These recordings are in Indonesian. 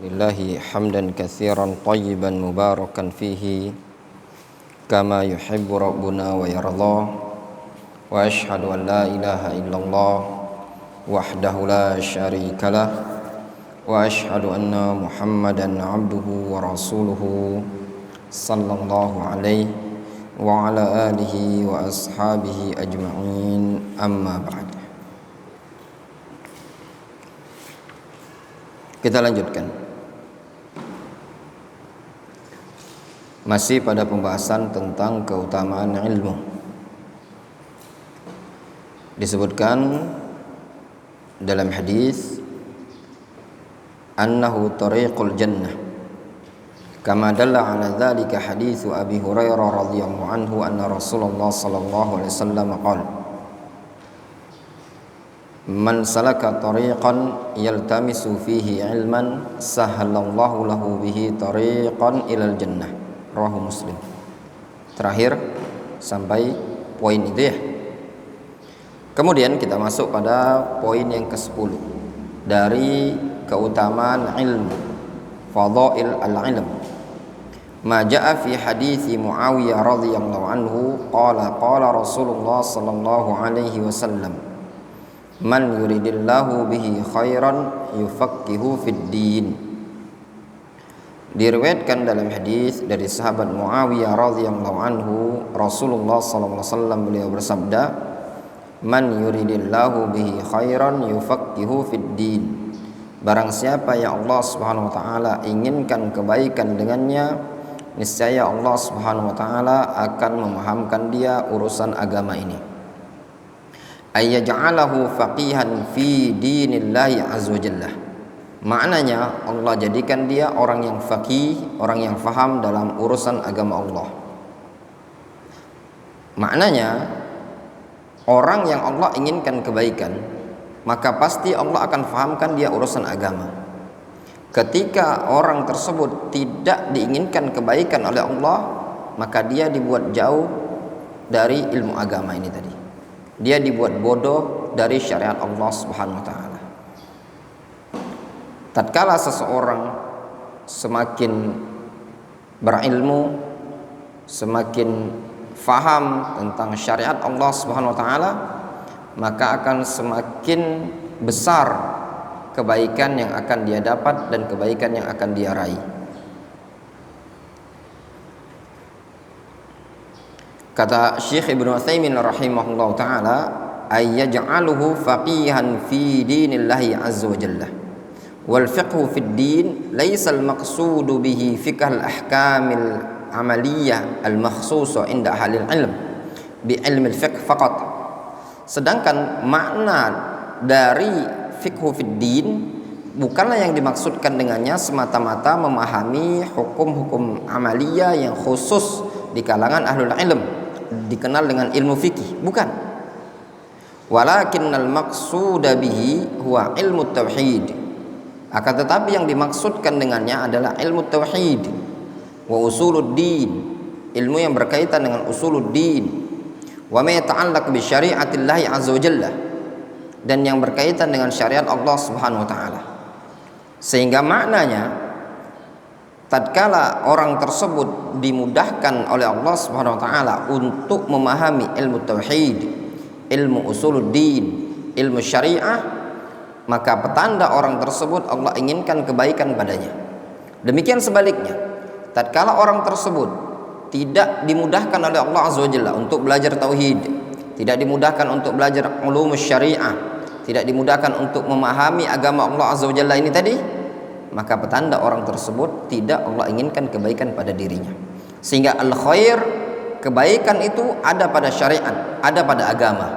Lillahi hamdan katsiran tayyiban mubarakan fihi kama yuhibbu rabbuna wa yarda wa ashhadu an la ilaha illallah wahdahu la syarikalah wa ashhadu anna muhammadan abduhu wa rasuluhu sallallahu alaihi wa ala alihi wa ashabihi ajma'in, amma ba'd. Kita lanjutkan. Masih pada pembahasan tentang keutamaan ilmu. Disebutkan dalam hadis annahu tariqul jannah, kama dalla ala dzalika haditsu Abi Hurairah radhiyallahu anhu anna Rasulullah sallallahu alaihi wasallam qala man salaka tariqan yaltamisu fihi ilman sahhalallahu lahu bihi tariqan ilal jannah. Rawahu Muslim. Terakhir sampai poin itu ya. Kemudian kita masuk pada poin yang ke-10 dari keutamaan ilmu, fadhail al-ilm. Ma jaa fi hadithi Muawiyah radhiyallahu anhu qala Rasulullah sallallahu alaihi wasallam man yuridillahu bihi khairan yufaqqihu fid din. Diriwayatkan dalam hadis dari sahabat Muawiyah radhiyallahu anhu, Rasulullah sallallahu alaihi wasallam beliau bersabda, man yuridillahu bihi khairan yufaqqihu fid din. Barang siapa yang Allah Subhanahu wa taala inginkan kebaikan dengannya, niscaya Allah Subhanahu wa taala akan memahamkan dia urusan agama ini. Ayyaj'alahu faqihan fi dinillahi azza wajalla. Maknanya Allah jadikan dia orang yang faqih, orang yang faham dalam urusan agama Allah. Maknanya orang yang Allah inginkan kebaikan, maka pasti Allah akan fahamkan dia urusan agama. Ketika orang tersebut tidak diinginkan kebaikan oleh Allah, maka dia dibuat jauh dari ilmu agama ini tadi. Dia dibuat bodoh dari syariat Allah Subhanahu wa taala. Tatkala seseorang semakin berilmu, semakin faham tentang syariat Allah Subhanahu wa taala, maka akan semakin besar kebaikan yang akan dia dapat dan kebaikan yang akan dia raih. Kata Syekh Ibnu Utsaimin rahimahullahu taala, ayyaj'aluhu faqihan fi dinillahi azza wa jalla. Wal fiqhu fid din laisa al maqsudu bihi fiqh al ahkamil amaliyah al makhsusah inda ahli ilm bi ilmi al fiqh faqat. Sedangkan makna dari fiqhu fid din bukanlah yang dimaksudkan dengannya semata-mata memahami hukum-hukum amaliyah yang khusus di kalangan ahlul ilm, dikenal dengan ilmu fikih, bukan. Walakinnal maqsuda bihi huwa ilmu tauhid. Akan tetapi yang dimaksudkan dengannya adalah ilmu tauhid wa usuluddin, ilmu yang berkaitan dengan usuluddin, wa ma yata'allaq bi syari'atillahi azza wa jalla, dan yang berkaitan dengan syariat Allah Subhanahu wa taala. Sehingga maknanya tatkala orang tersebut dimudahkan oleh Allah Subhanahu wa taala untuk memahami ilmu tauhid, ilmu usuluddin, ilmu syariah, maka petanda orang tersebut Allah inginkan kebaikan padanya. Demikian sebaliknya, tatkala orang tersebut tidak dimudahkan oleh Allah Azza wa Jalla untuk belajar tauhid, tidak dimudahkan untuk belajar ulumus syariah, tidak dimudahkan untuk memahami agama Allah Azza wa Jalla ini tadi, maka petanda orang tersebut tidak Allah inginkan kebaikan pada dirinya. Sehingga al-khair, kebaikan itu ada pada syariat, ada pada agama.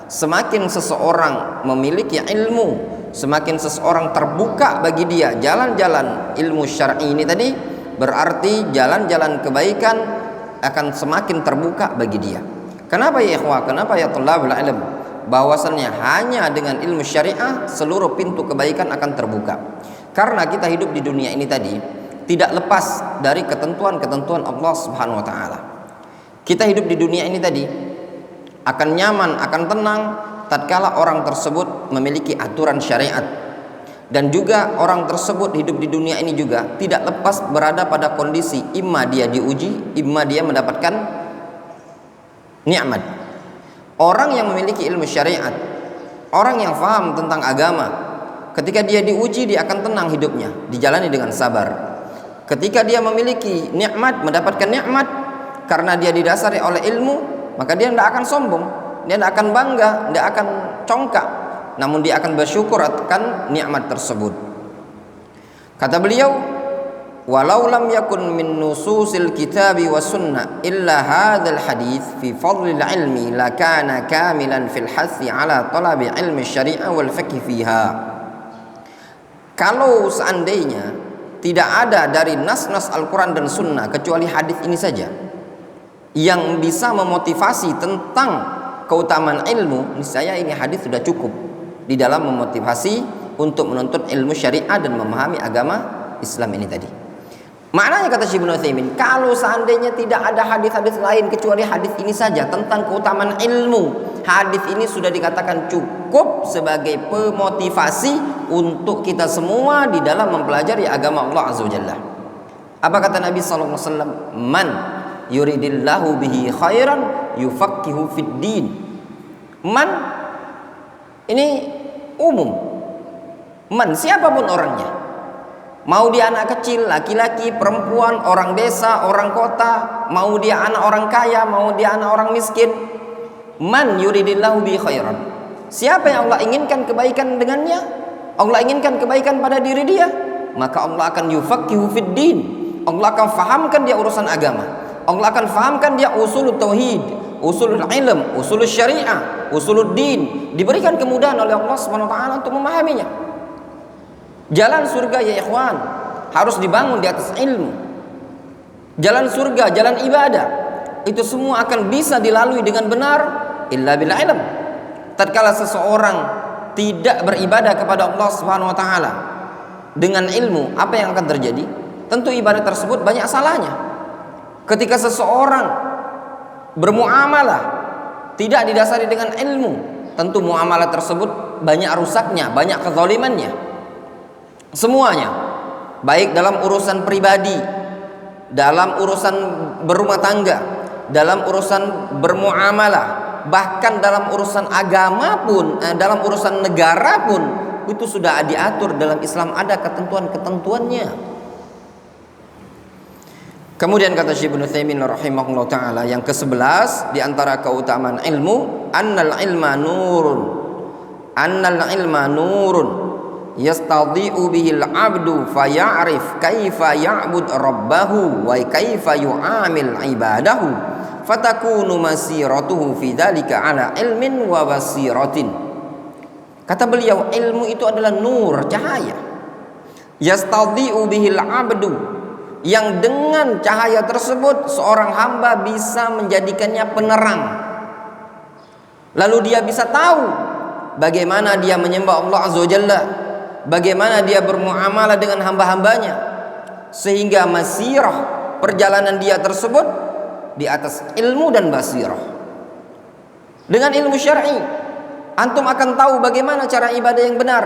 Semakin seseorang memiliki ilmu, semakin seseorang terbuka bagi dia jalan-jalan ilmu syar'i ini tadi, berarti jalan-jalan kebaikan akan semakin terbuka bagi dia. Kenapa ya ikhwah? Kenapa ya thalabul ilm? Bahwasannya hanya dengan ilmu syariah seluruh pintu kebaikan akan terbuka. Karena kita hidup di dunia ini tadi tidak lepas dari ketentuan-ketentuan Allah Subhanahu wa taala. Kita hidup di dunia ini tadi akan nyaman, akan tenang tatkala orang tersebut memiliki aturan syariat, Dan juga orang tersebut hidup di dunia ini juga tidak lepas berada pada kondisi imma dia diuji, imma dia mendapatkan nikmat. Orang yang memiliki ilmu syariat, orang yang faham tentang agama, ketika dia diuji dia akan tenang hidupnya, dijalani dengan sabar. Ketika dia memiliki nikmat, mendapatkan nikmat karena dia didasari oleh ilmu, maka dia tidak akan sombong, dia tidak akan bangga, tidak akan congkak, namun dia akan bersyukur akan nikmat tersebut. Kata beliau, walau lam yakun min nususil kitabi was sunnah illa hadzal hadits fi fadlil ilmi lakana kamilan fil hathi ala talabi ilmi syariah wal fiqh fiha. Kalau seandainya tidak ada dari nas-nas Al-Quran dan Sunnah kecuali hadis ini saja yang bisa memotivasi tentang keutamaan ilmu, niscaya ini hadis sudah cukup di dalam memotivasi untuk menuntut ilmu syariah dan memahami agama Islam ini tadi. Maknanya kata Syekh Ibnu Utsaimin, kalau seandainya tidak ada hadis-hadis lain kecuali hadis ini saja tentang keutamaan ilmu, hadis ini sudah dikatakan cukup sebagai pemotivasi untuk kita semua di dalam mempelajari agama Allah Azza wa Jalla. Apa kata Nabi sallallahu alaihi wasallam? Man yuridillahu bihi khairan yufaqihu fid din. Man ini umum. Man siapapun orangnya. Mau dia anak kecil, laki-laki, perempuan, orang desa, orang kota, mau dia anak orang kaya, mau dia anak orang miskin. Man yuridillahu bi khairan. Siapa yang Allah inginkan kebaikan dengannya, Allah inginkan kebaikan pada diri dia, maka Allah akan yufaqihu fid din. Allah akan fahamkan dia urusan agama. Allah akan fahamkan dia usul tauhid, usul ilm, usul syariah, usul din. Diberikan kemudahan oleh Allah Subhanahu wa taala untuk memahaminya. Jalan surga ya ikhwan harus dibangun di atas ilmu. Jalan surga, jalan ibadah, itu semua akan bisa dilalui dengan benar illa bil ilm. Tatkala seseorang tidak beribadah kepada Allah Subhanahu wa taala dengan ilmu, apa yang akan terjadi? Tentu ibadah tersebut banyak salahnya. Ketika seseorang bermuamalah tidak didasari dengan ilmu, tentu muamalah tersebut banyak rusaknya, banyak kezalimannya. Semuanya, baik dalam urusan pribadi, dalam urusan berumah tangga, dalam urusan bermuamalah, bahkan dalam urusan agama pun, dalam urusan negara pun, itu sudah diatur dalam Islam, ada ketentuan-ketentuannya. Kemudian kata Syekh Ibnu Utsaimin rahimahullah taala, yang ke-11 di antara keutamaan ilmu, annal ilma nurun yastadhi'u bihil 'abdu faya'rif kaifa ya'bud rabbahu wa kaifa yu'amil ibadahu fatakunu masiratuhu fi dzalika 'ala ilmin wa basiratin. Kata beliau, ilmu itu adalah nur, cahaya. Yastadhi'u bihil 'abdu, yang dengan cahaya tersebut seorang hamba bisa menjadikannya penerang. Lalu dia bisa tahu bagaimana dia menyembah Allah Azza wa Jalla, bagaimana dia bermuamalah dengan hamba-hambanya, sehingga masirah perjalanan dia tersebut di atas ilmu dan basirah. Dengan ilmu syar'i antum akan tahu bagaimana cara ibadah yang benar.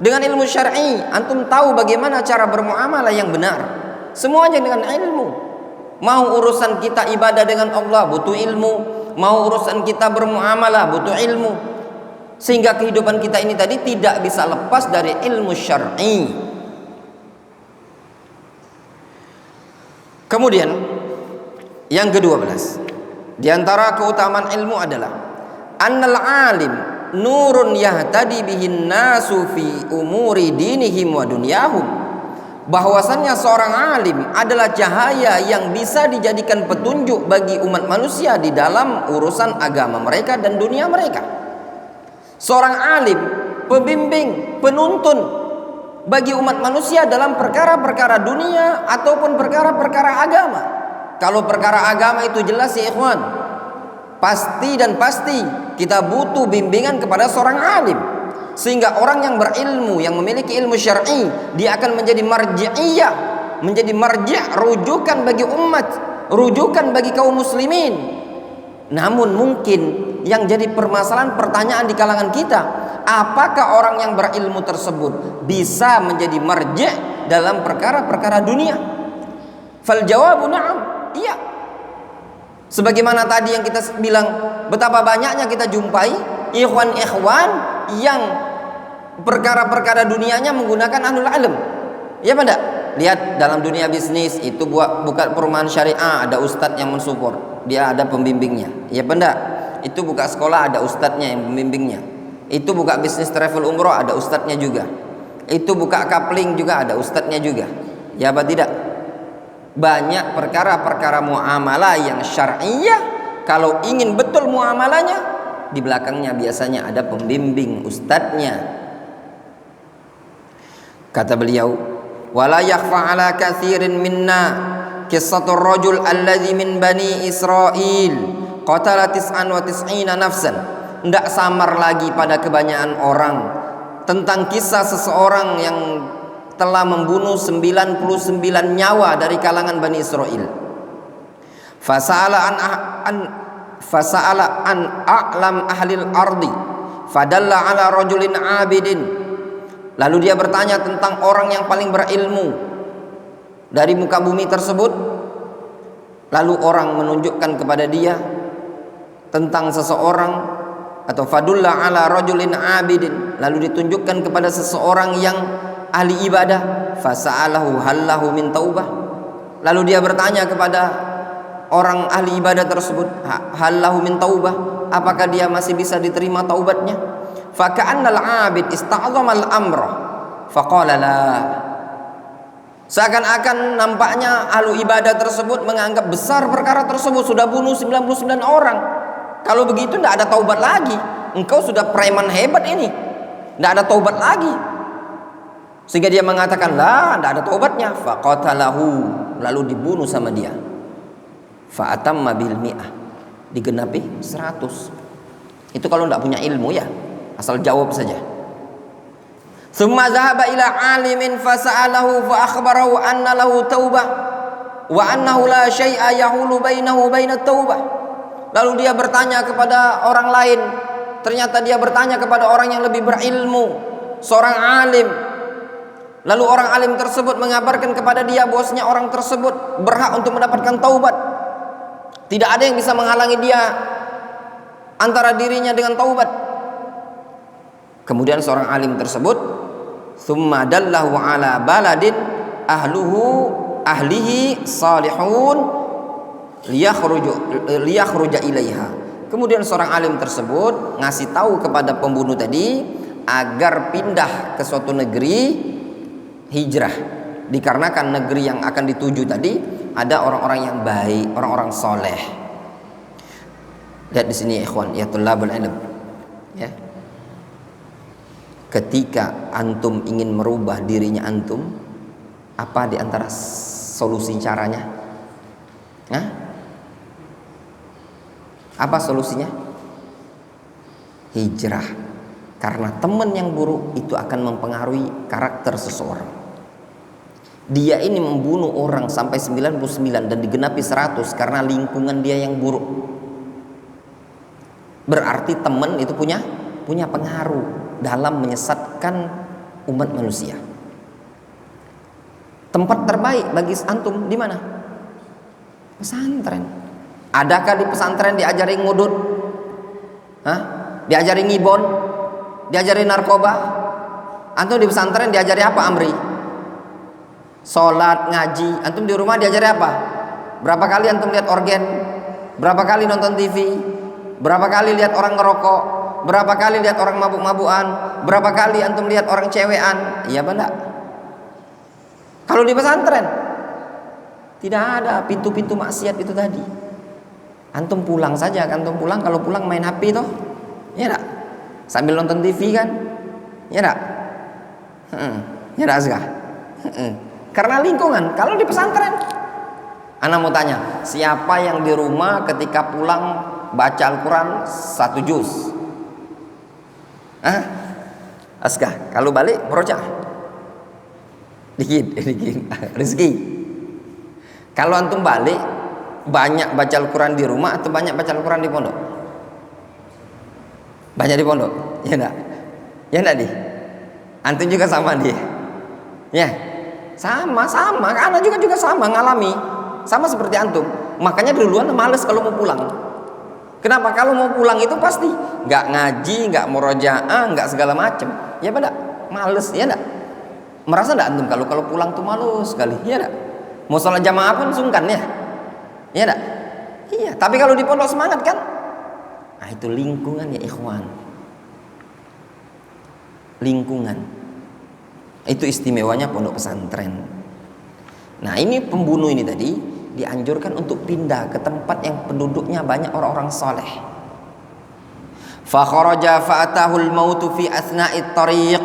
Dengan ilmu syar'i antum tahu bagaimana cara bermuamalah yang benar. Semuanya dengan ilmu. Mau urusan kita ibadah dengan Allah butuh ilmu, mau urusan kita bermuamalah butuh ilmu. Sehingga kehidupan kita ini tadi tidak bisa lepas dari ilmu syar'i. Kemudian yang ke-12 di antara keutamaan ilmu adalah annal alim nurun yahtadi bihin nasu fi umuri dinihim wa dunyahum. Bahwasannya seorang alim adalah cahaya yang bisa dijadikan petunjuk bagi umat manusia di dalam urusan agama mereka dan dunia mereka. Seorang alim, pembimbing, penuntun bagi umat manusia dalam perkara-perkara dunia ataupun perkara-perkara agama. Kalau perkara agama itu jelas ya ikhwan, pasti dan pasti kita butuh bimbingan kepada seorang alim. Sehingga orang yang berilmu, yang memiliki ilmu syar'i, dia akan menjadi marji'iyah, menjadi marji', rujukan bagi umat, rujukan bagi kaum muslimin. Namun mungkin yang jadi permasalahan pertanyaan di kalangan kita, apakah orang yang berilmu tersebut bisa menjadi marji' dalam perkara-perkara dunia? Fal jawabu na'am, iya. Sebagaimana tadi yang kita bilang, betapa banyaknya kita jumpai ikhwan-ikhwan yang perkara-perkara dunianya menggunakan ahlul ilm. Ya apa enggak? Lihat dalam dunia bisnis itu buka perumahan syariah, ada ustadz yang mensupport, dia ada pembimbingnya. Ya apa enggak? Itu buka sekolah, ada ustadznya yang pembimbingnya. Itu buka bisnis travel umroh, ada ustadznya juga. Itu buka coupling juga, ada ustadznya juga. Ya apa tidak? Banyak perkara-perkara muamalah yang syar'iyah, kalau ingin betul muamalahnya, di belakangnya biasanya ada pembimbing ustadznya. Kata beliau, wala yakhfa ala kathirin minna qissatur rajul alladhi min bani Israel qatala 99 nafsan. Tidak samar lagi pada kebanyakan orang tentang kisah seseorang yang telah membunuh 99 nyawa dari kalangan Bani Israel. Fasa'ala an a'lam ahlil ardi fadalla ala rajulin abidin. Lalu dia bertanya tentang orang yang paling berilmu dari muka bumi tersebut. Lalu orang menunjukkan kepada dia tentang seseorang, atau fadulla ala rajulin abidin, lalu ditunjukkan kepada seseorang yang ahli ibadah. Fasa'alahu hallahu min taubah. Lalu dia bertanya kepada orang ahli ibadah tersebut, hallahu min taubah, apakah dia masih bisa diterima taubatnya? Faka'annal abid ista'zamal amra faqala la. Seakan-akan nampaknya ahli ibadah tersebut menganggap besar perkara tersebut, sudah bunuh 99 orang. Kalau begitu tidak ada taubat lagi. Engkau sudah preman hebat ini, tidak ada taubat lagi. Sehingga dia mengatakan, lah, tidak ada taubatnya. Faqatalahu, lalu dibunuh sama dia. Fa'atamma bil mi'ah, digenapi 100. Itu kalau tidak punya ilmu ya, asal jawab saja. Tsumma dhahaba ila alimin fasa'alahu fa akhbarahu anna lahu taubah wa annahu la syai'a yahulu bainahu wa bainat taubah. Lalu dia bertanya kepada orang lain. Ternyata dia bertanya kepada orang yang lebih berilmu, seorang alim. Lalu orang alim tersebut mengabarkan kepada dia bahwasanya orang tersebut berhak untuk mendapatkan taubat. Tidak ada yang bisa menghalangi dia antara dirinya dengan taubat. Kemudian seorang alim tersebut tsumma dallahu ala baladin ahlihi salihun liyakhruja ilaiha. Kemudian seorang alim tersebut ngasih tahu kepada pembunuh tadi agar pindah ke suatu negeri, hijrah, dikarenakan negeri yang akan dituju tadi ada orang-orang yang baik, orang-orang soleh. Lihat di sini ikhwan, ya tullabul ilm, ya. Ketika antum ingin merubah dirinya antum, apa di antara solusi caranya? Hah? Apa solusinya? Hijrah. Karena teman yang buruk itu akan mempengaruhi karakter seseorang. Dia ini membunuh orang sampai 99 dan digenapi 100 karena lingkungan dia yang buruk. Berarti teman itu punya pengaruh dalam menyesatkan umat manusia. Tempat terbaik bagi antum di mana? Pesantren. Adakah di pesantren diajari ngudut? Diajari ngibon? Diajari narkoba? Antum di pesantren diajari apa, Amri? Sholat, ngaji. Antum di rumah diajari apa? Berapa kali antum lihat organ? Berapa kali nonton TV? Berapa kali lihat orang ngerokok? Berapa kali lihat orang mabuk-mabukan? Berapa kali antum lihat orang cewekan? Iya apa enggak? Kalau di pesantren tidak ada pintu-pintu maksiat itu tadi. Antum pulang saja, antum pulang, kalau pulang main HP toh, ya enggak? Sambil nonton TV kan, ya enggak? Ya enggak sih? Karena lingkungan. Kalau di pesantren, ana mau tanya, siapa yang di rumah ketika pulang baca Al-Quran 1 juz? Askah? Kalau balik merojak? Dikit rezeki. Kalau antum balik banyak baca Al-Quran di rumah atau banyak baca Al-Quran di pondok? Banyak di pondok, ya enggak? Ya enggak deh? Antum juga sama dia. Ya. Sama, anak juga sama ngalami. Sama seperti antum. Makanya duluan males kalau mau pulang. Kenapa? Kalau mau pulang itu pasti nggak ngaji, nggak murojaah, nggak segala macem. Ya pada males, ya enggak? Merasa enggak antum kalau pulang tuh males sekali, ya enggak? Mau sholat jamaah pun sungkan ya. Ya enggak? Iya, tapi kalau di pondok semangat kan? Nah, itu lingkungan ya ikhwan. Lingkungan. Itu istimewanya pondok pesantren. Nah, ini pembunuh ini tadi dianjurkan untuk pindah ke tempat yang penduduknya banyak orang-orang soleh. Fa kharaja fa atahul mautu fi asna'it tariq.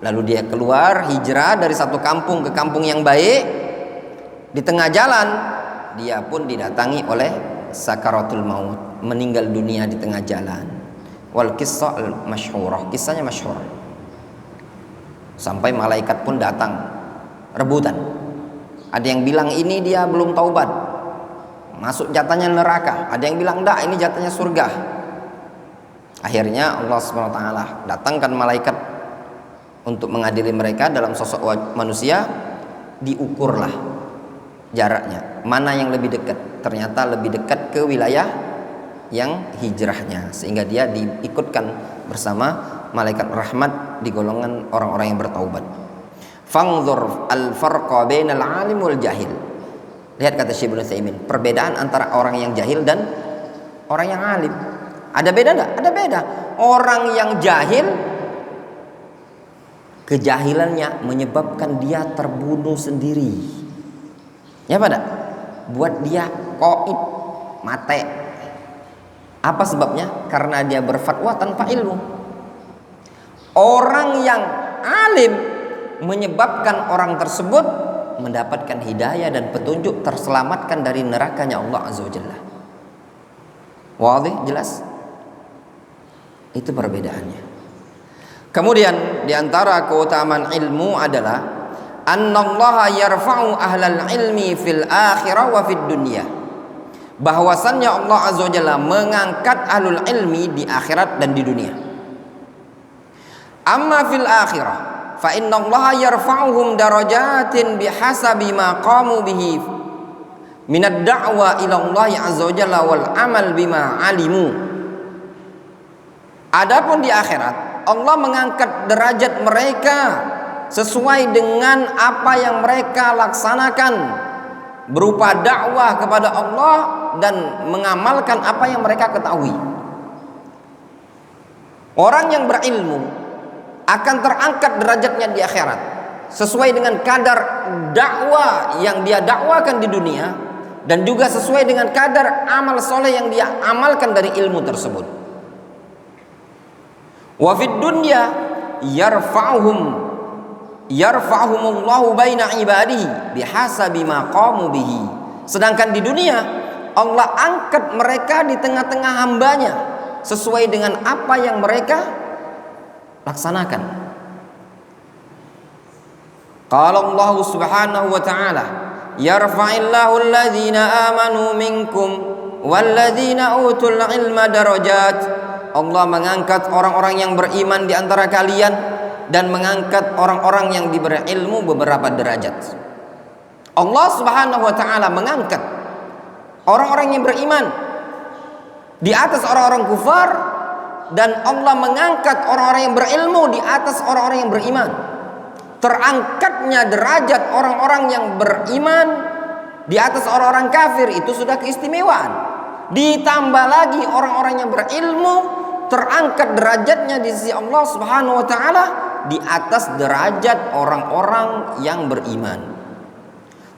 Lalu dia keluar hijrah dari satu kampung ke kampung yang baik. Di tengah jalan dia pun didatangi oleh sakaratul maut, meninggal dunia di tengah jalan. Wal qissah al masyhurah, kisahnya masyhur. Sampai malaikat pun datang rebutan. Ada yang bilang ini dia belum taubat, masuk jatahnya neraka. Ada yang bilang enggak, ini jatahnya surga. Akhirnya Allah SWT datangkan malaikat untuk mengadili mereka dalam sosok manusia. Diukurlah jaraknya, mana yang lebih dekat. Ternyata lebih dekat ke wilayah yang hijrahnya, sehingga dia diikutkan bersama malaikat rahmat di golongan orang-orang yang bertaubat. Fangzur al-farqa bainal alim wal jahil. Lihat kata Syekh Ibnu Utsaimin, perbedaan antara orang yang jahil dan orang yang alim. Ada beda enggak? Ada beda. Orang yang jahil, kejahilannya menyebabkan dia terbunuh sendiri. Ya pada buat dia qaid, mate. Apa sebabnya? Karena dia berfatwa tanpa ilmu. Orang yang alim menyebabkan orang tersebut mendapatkan hidayah dan petunjuk, terselamatkan dari nerakanya Allah Azza wa Jalla. Wadih, jelas? Itu perbedaannya. Kemudian diantara keutamaan ilmu adalah annallaha yarfa'u ahlal ilmi fil akhirah wa fid dunya. Bahwasannya Allah Azza wa Jalla mengangkat ahlul ilmi di akhirat dan di dunia. Amma fil akhirah fa innallaha yarfa'uhum darajatin bihasabi ma qamu bihi minad da'wa ila Allah Azza wa Jalla wal amal bima alimu. Adapun di akhirat Allah mengangkat derajat mereka sesuai dengan apa yang mereka laksanakan berupa dakwah kepada Allah dan mengamalkan apa yang mereka ketahui. Orang yang berilmu akan terangkat derajatnya di akhirat sesuai dengan kadar dakwah yang dia dakwakan di dunia, dan juga sesuai dengan kadar amal soleh yang dia amalkan dari ilmu tersebut. Wa fid dunya yarfa'uhumullahu baina ibadihi bihasabi ma qamu bihi. Sedangkan di dunia Allah angkat mereka di tengah-tengah hambanya sesuai dengan apa yang mereka laksanakan. Qala Allah Subhanahu wa ta'ala, yarfa'illahu alladhina amanu minkum walladzina utul ilma darajat. Allah mengangkat orang-orang yang beriman di antara kalian dan mengangkat orang-orang yang diberi ilmu beberapa derajat. Allah Subhanahu wa ta'ala mengangkat orang-orang yang beriman di atas orang-orang kufar, dan Allah mengangkat orang-orang yang berilmu di atas orang-orang yang beriman. Terangkatnya derajat orang-orang yang beriman di atas orang-orang kafir itu sudah keistimewaan. Ditambah lagi orang-orang yang berilmu terangkat derajatnya di sisi Allah Subhanahu wa ta'ala di atas derajat orang-orang yang beriman.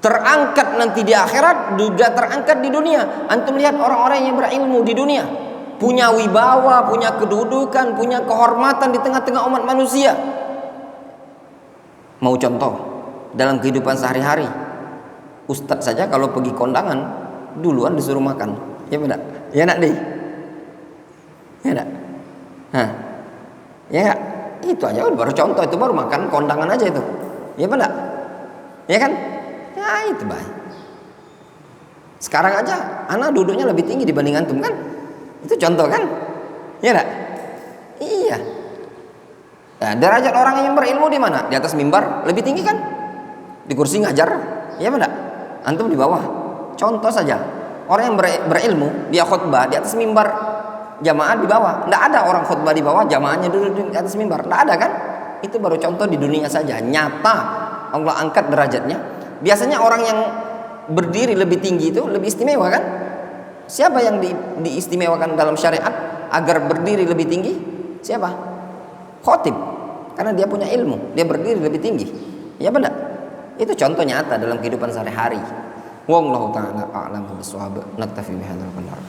Terangkat nanti di akhirat, juga terangkat di dunia. Antum lihat orang-orang yang berilmu di dunia, punya wibawa, punya kedudukan, punya kehormatan di tengah-tengah umat manusia. Mau contoh dalam kehidupan sehari-hari, ustadz saja kalau pergi kondangan duluan disuruh makan. Ya benar? Ya nak deh? Ya nak? Hah? Ya enggak? Itu aja baru contoh, itu baru makan kondangan aja itu. Ya benar? Ya kan? Ya itu baik. Sekarang aja anak duduknya lebih tinggi dibanding antum kan? Itu contoh kan? Ya enggak? Iya. Nah, derajat orang yang berilmu di mana? Di atas mimbar lebih tinggi kan? Di kursi ngajar, ya benar? Antum di bawah. Contoh saja, orang yang berilmu dia khutbah di atas mimbar, jamaah di bawah. Tidak ada orang khutbah di bawah, jamaahnya duduk di atas mimbar. Tidak ada kan? Itu baru contoh di dunia saja. Nyata Allah angkat derajatnya. Biasanya orang yang berdiri lebih tinggi itu lebih istimewa kan? Siapa yang diistimewakan dalam syariat agar berdiri lebih tinggi? Siapa? Khotib. Karena dia punya ilmu, dia berdiri lebih tinggi. Ya benar? Itu contoh nyata dalam kehidupan sehari-hari. Wallahu ta'ala a'lamu bissawab. Naktafi bihadzal qadar.